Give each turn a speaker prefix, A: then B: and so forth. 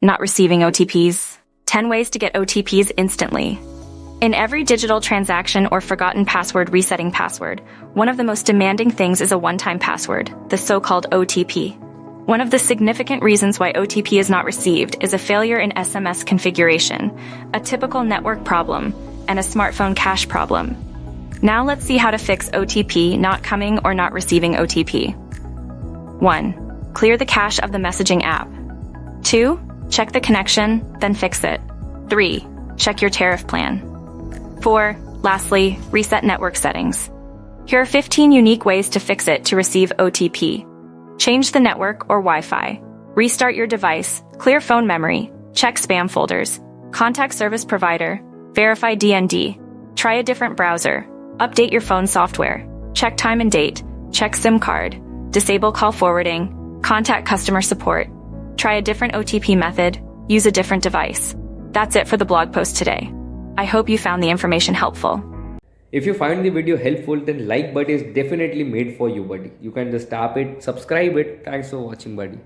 A: Not receiving OTPs. 10 ways to get OTPs instantly. In every digital transaction or forgotten password resetting password, one of the most demanding things is a one-time password, the so-called OTP. One of the significant reasons why OTP is not received is a failure in SMS configuration, a typical network problem, and a smartphone cache problem. Now let's see how to fix OTP not coming or not receiving OTP. 1. Clear the cache of the messaging app. 2. Check the connection, then fix it. 3. Check your tariff plan. 4. Lastly, reset network settings. Here are 15 unique ways to fix it to receive OTP. Change the network or Wi-Fi. Restart your device, clear phone memory, check spam folders, contact service provider, verify DND, try a different browser, update your phone software, check time and date, check SIM card, disable call forwarding, contact customer support, try a different OTP method, use a different device. That's it for the blog post today. I hope you found the information helpful.
B: If you find the video helpful, then like button is definitely made for you, buddy. You can just tap it, subscribe it. Thanks for watching, buddy.